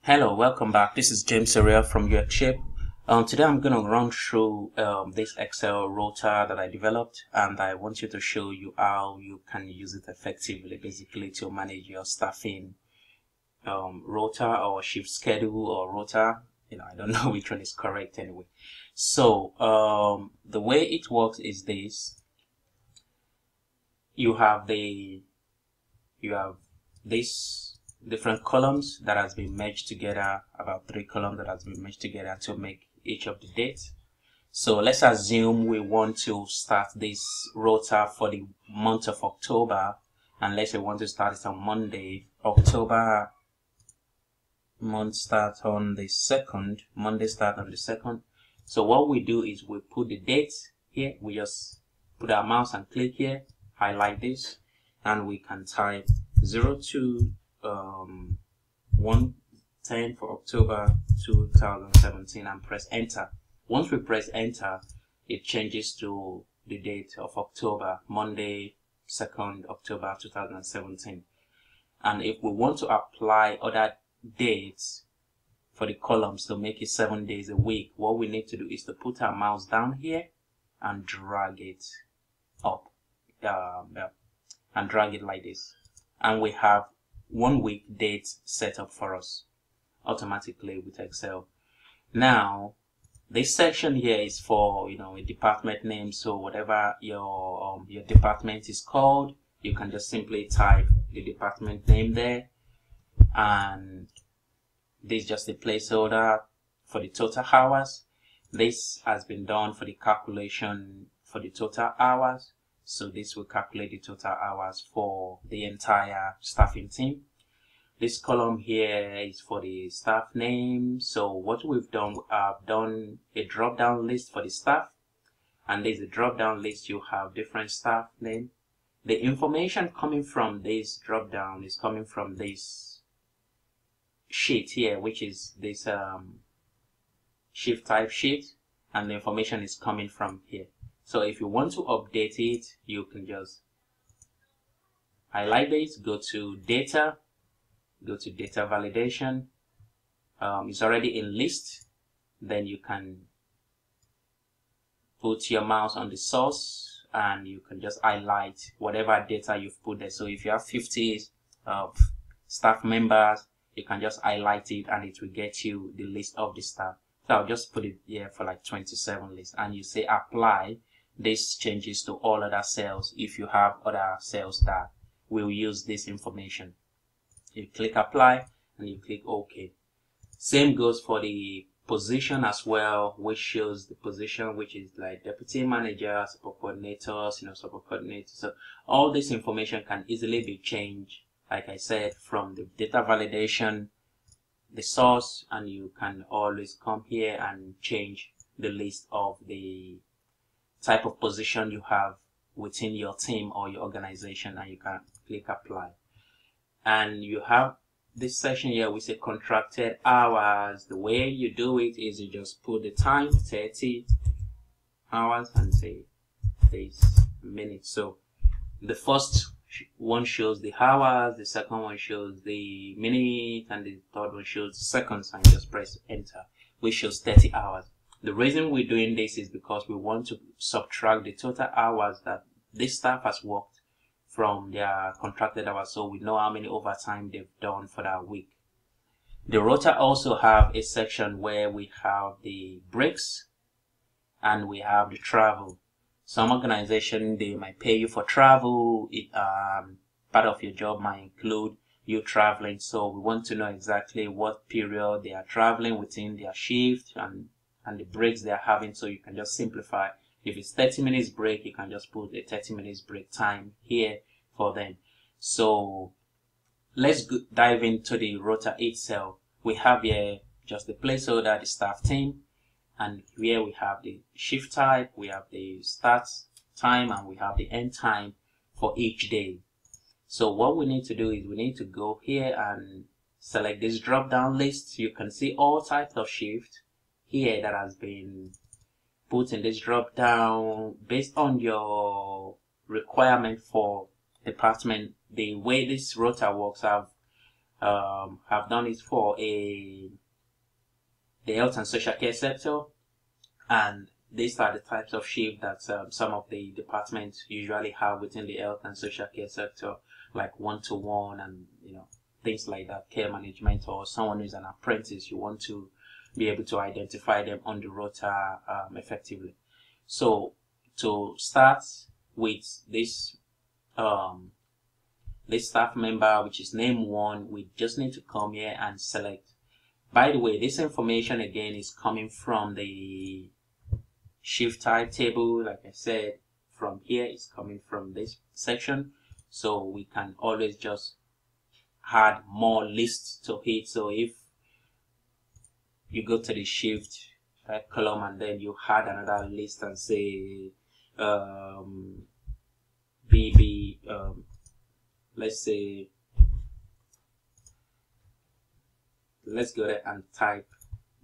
Hello, welcome back. This is James Area from UX. Today I'm going to run through this Excel Rota that I developed, and I want you to show you how you can use it effectively, basically to manage your staffing Rota or shift schedule or Rota. I don't know which one is correct anyway. So the way it works is this. You have this different columns that has been merged together, about 3 columns that has been merged together to make each of the dates. So let's assume we want to start this Rota for the month of October, and let's say we want to start it on Monday. October month start on the 2nd, Monday start on the 2nd. So what we do is we put the date here. We just put our mouse and click here, highlight this, and we can type 02 110 for October 2017 and press enter. Once we press enter, it changes to the date of October, Monday 2nd October 2017. And if we want to apply other dates for the columns to make it 7 days a week, what we need to do is to put our mouse down here and drag it up, and drag it like this, and we have 1 week dates set up for us automatically with Excel. Now this section here is for a department name, so whatever your department is called, you can just simply type the department name there, and this is just a placeholder for the total hours. This has been done for the calculation for the total hours. So this will calculate the total hours for the entire staffing team. This column here is for the staff name. So what we've done, I've done a drop-down list for the staff, and there's a drop-down list. You have different staff name. The information coming from this drop-down is coming from this sheet here, which is this shift type sheet, and the information is coming from here. So if you want to update it, you can just highlight this, go to data, go to data validation. It's already in list. Then you can put your mouse on the source and you can just highlight whatever data you've put there. So if you have 50 staff members, you can just highlight it and it will get you the list of the staff. So I'll just put it here for like 27 lists, and you say apply. This changes to all other cells if you have other cells that will use this information. You click apply and you click OK. Same goes for the position as well, which shows the position, which is like deputy manager, support coordinators, support coordinators. So all this information can easily be changed, like I said, from the data validation, the source, and you can always come here and change the list of the type of position you have within your team or your organization, and you can click apply. And you have this section here we say contracted hours. The way you do it is you just put the time 30 hours and say this minutes. So the first one shows the hours, the second one shows the minute, and the third one shows the seconds, and just press enter, which shows 30 hours. The reason we're doing this is because we want to subtract the total hours that this staff has worked from their contracted hours, so we know how many overtime they've done for that week. The Rota also have a section where we have the breaks and we have the travel. Some organization, they might pay you for travel. Part of your job might include you traveling, so we want to know exactly what period they are traveling within their shift and the breaks they're having, so you can just simplify. If it's 30 minutes break, you can just put a 30 minutes break time here for them. So let's dive into the Rota itself. We have here just the placeholder, the staff team, and here we have the shift type, we have the start time, and we have the end time for each day. So what we need to do is we need to go here and select this drop down list. You can see all types of shift here that has been put in this drop down based on your requirement for department. The way this Rota works, I've have done it for the health and social care sector, and these are the types of shift that some of the departments usually have within the health and social care sector, like one-to-one and things like that, care management, or someone who's an apprentice. You want to be able to identify them on the rota effectively. So to start with this staff member, which is name 1, we just need to come here and select. By the way, this information again is coming from the shift type table. Like I said, from here it's coming from this section, so we can always just add more lists to it. So if you go to the shift column and then you add another list and say BB, let's say, let's go there and type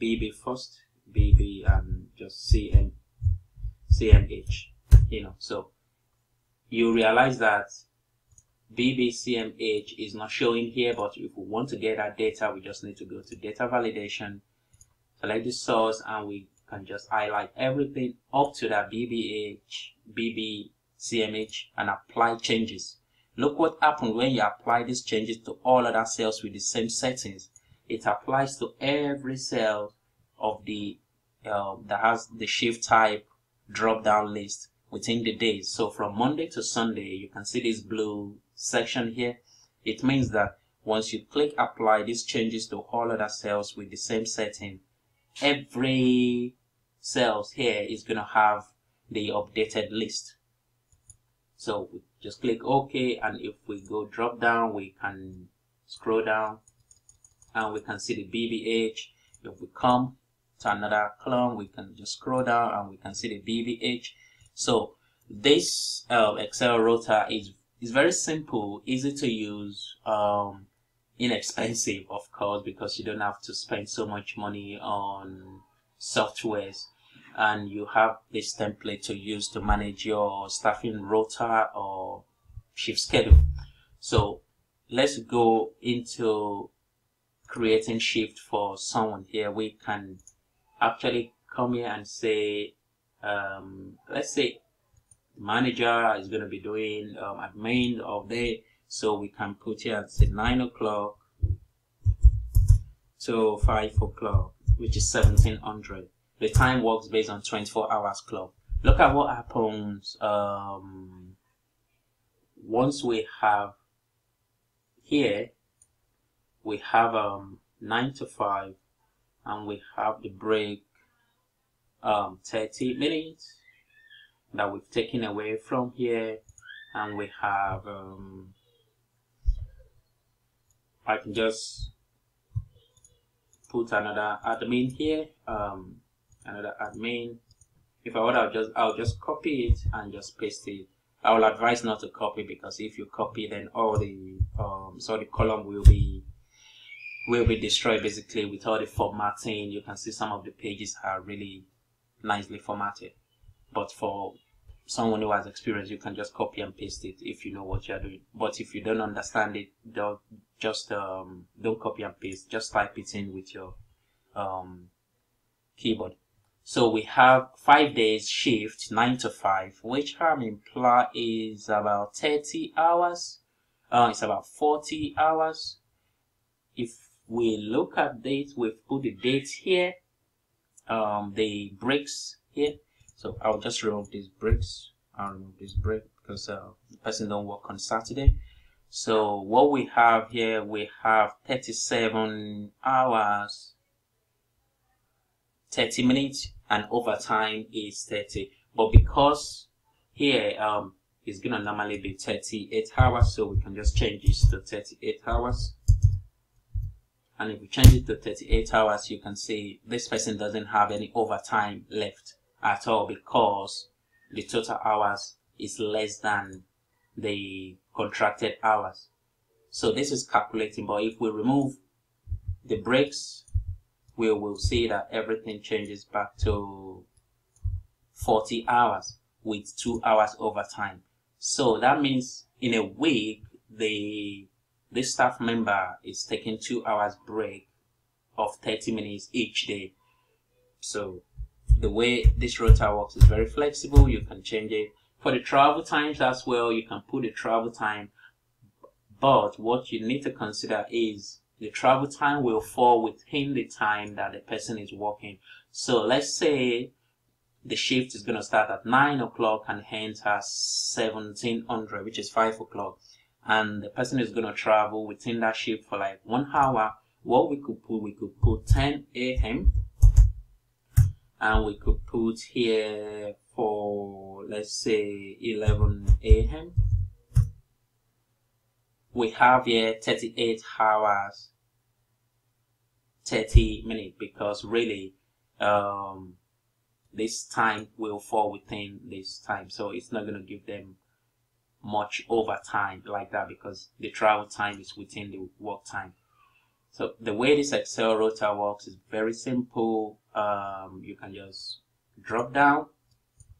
BB first, BB, and just CMH, so you realize that BBCMH is not showing here, but if we want to get that data, we just need to go to data validation, select the source, and we can just highlight everything up to that BBCMH and apply changes. Look what happens when you apply these changes to all other cells with the same settings. It applies to every cell of the that has the shift type drop down list within the days. So from Monday to Sunday, you can see this blue section here. It means that once you click apply these changes to all other cells with the same setting, every cells here is going to have the updated list. So we just click OK, and if we go drop down, we can scroll down and we can see the BBH. If we come to another column, we can just scroll down and we can see the BBH. So this Excel Rota is very simple, easy to use, inexpensive, of course, because you don't have to spend so much money on softwares, and you have this template to use to manage your staffing rota or shift schedule. So let's go into creating shift for someone. Here we can actually come here and say, let's say the manager is going to be doing admin all day, so we can put here and say 9 o'clock to 5 o'clock, which is 1700. The time works based on 24 hours clock. Look at what happens once we have here, we have 9 to 5, and we have the break 30 minutes that we've taken away from here, and we have I can just put another admin here, another admin. If I would, I'll just copy it and just paste it. I will advise not to copy, because if you copy, then all the the column will be destroyed basically with all the formatting. You can see some of the pages are really nicely formatted, but for someone who has experience, you can just copy and paste it if you know what you're doing. But if you don't understand it, don't copy and paste, just type it in with your keyboard. So we have 5 days shift, 9 to 5, which imply is about 30 hours. It's about 40 hours. If we look at date, we've put the dates here, the breaks here. So I'll just remove these breaks. I'll remove this break because the person don't work on Saturday. So what we have here, we have 37 hours, 30 minutes, and overtime is 30. But because here it's gonna normally be 38 hours, so we can just change this to 38 hours. And if we change it to 38 hours, you can see this person doesn't have any overtime left at all, because the total hours is less than the contracted hours. So this is calculating, but if we remove the breaks, we will see that everything changes back to 40 hours with 2 hours overtime. So that means in a week, the this staff member is taking 2 hours break of 30 minutes each day. So the way this rota works is very flexible. You can change it. For the travel times as well, you can put the travel time, but what you need to consider is the travel time will fall within the time that the person is working. So let's say the shift is going to start at 9 o'clock and end at 1700, which is 5 o'clock. And the person is going to travel within that shift for like 1 hour. What we could put 10 a.m. and we could put here for, let's say, 11 a.m. We have here 38 hours, 30 minutes, because really this time will fall within this time. So it's not going to give them much overtime like that, because the travel time is within the work time. So the way this Excel rota works is very simple. You can just drop down,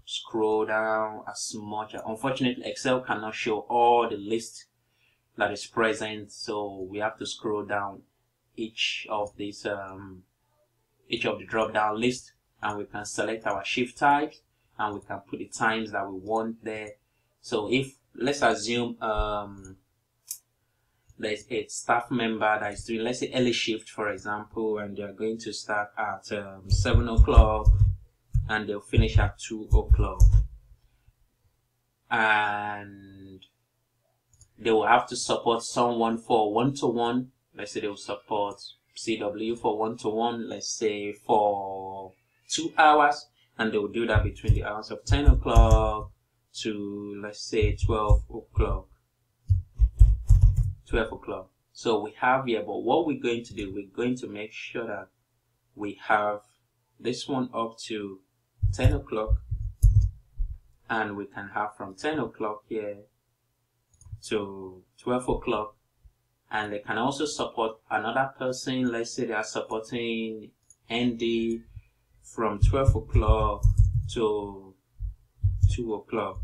scroll down as much. Unfortunately, Excel cannot show all the list that is present, so we have to scroll down each of these each of the drop down list, and we can select our shift types and we can put the times that we want there. So if, let's assume there's a staff member that is doing, let's say, early shift, for example, and they are going to start at 7 o'clock and they'll finish at 2 o'clock, and they will have to support someone for one-to-one. Let's say they will support CW for one-to-one, let's say for 2 hours, and they will do that between the hours of 10 o'clock to, let's say, 12 o'clock. 12 o'clock. So we have here, but what we're going to do, we're going to make sure that we have this one up to 10 o'clock, and we can have from 10 o'clock here to 12 o'clock, and they can also support another person. Let's say they are supporting ND from 12 o'clock to 2 o'clock,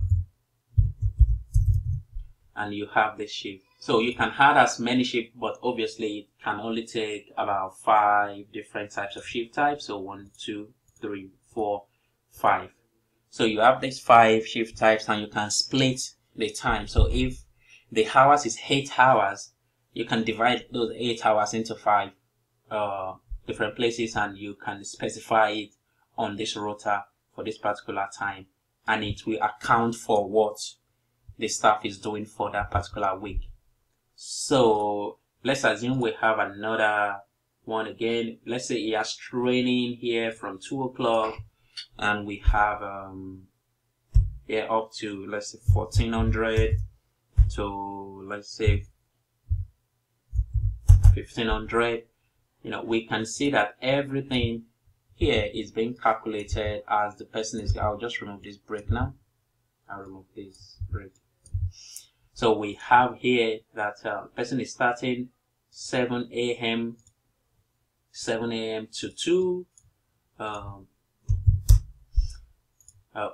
and you have this shift. So you can add as many shifts, but obviously it can only take about 5 different types of shift types. So 1, 2, 3, 4, 5. So you have these 5 shift types, and you can split the time. So if the hours is 8 hours, you can divide those 8 hours into 5 different places, and you can specify it on this rota for this particular time, and it will account for what the staff is doing for that particular week. So let's assume we have another one again. Let's say he has training here from 2 o'clock, and we have here up to, let's say, 1400 to, let's say, 1500. You know, we can see that everything here is being calculated as the person is. I'll just remove this break now. I'll remove this break. So we have here that person is starting 7 a.m. to 2,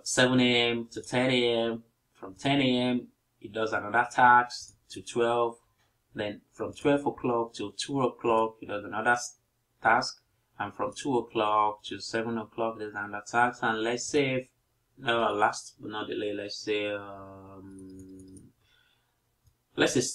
7 a.m. to 10 a.m. From 10 a.m. he does another task to 12. Then from 12 o'clock to 2 o'clock he does another task, and from 2 o'clock to 7 o'clock there's another task. And let's say, last but not the least, let's say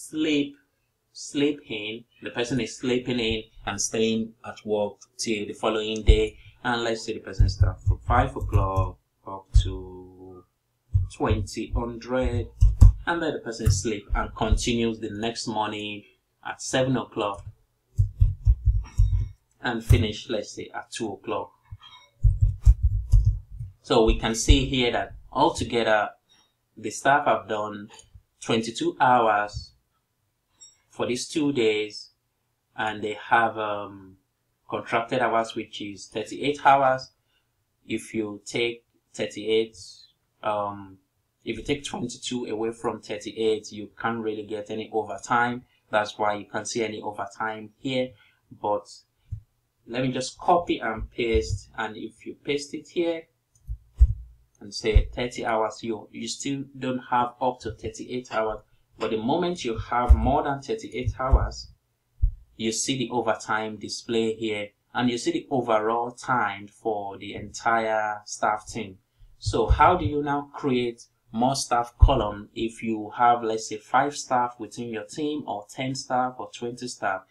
sleep in. The person is sleeping in and staying at work till the following day, and let's say the person starts from 5 o'clock up to 2000, and then the person sleep and continues the next morning at 7 o'clock and finish, let's say, at 2 o'clock. So we can see here that altogether the staff have done 22 hours for these 2 days, and they have contracted hours, which is 38 hours. If you take 38, if you take 22 away from 38, you can't really get any overtime. That's why you can't see any overtime here. But let me just copy and paste, and if you paste it here and say 30 hours, you still don't have up to 38 hours. But the moment you have more than 38 hours, you see the overtime display here, and you see the overall time for the entire staff team. So how do you now create more staff column if you have, let's say, 5 staff within your team, or 10 staff, or 20 staff?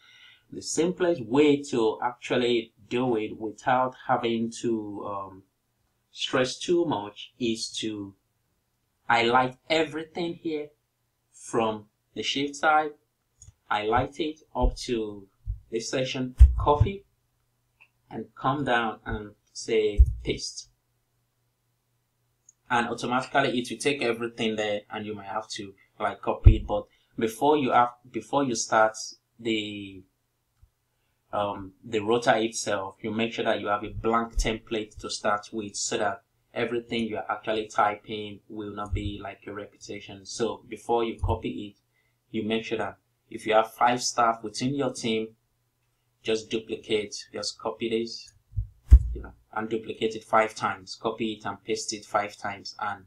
The simplest way to actually do it without having to stress too much is to highlight everything here from the shift side, highlight it up to this section, copy, and come down and say paste. And automatically it will take everything there, and you might have to like copy it. But before you start the Rota itself, you make sure that you have a blank template to start with, so that everything you're actually typing will not be like a repetition. So before you copy it, you make sure that if you have 5 staff within your team, just copy this, and duplicate it 5 times. Copy it and paste it 5 times, and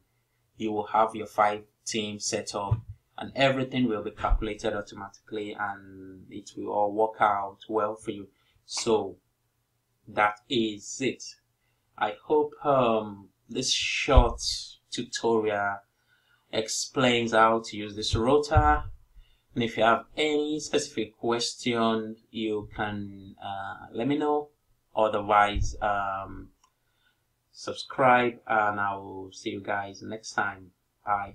you will have your 5 teams set up, and everything will be calculated automatically, and it will all work out well for you. So that is it. I hope this short tutorial explains how to use this Rota. And if you have any specific question, you can let me know. Otherwise, subscribe, and I will see you guys next time. Bye.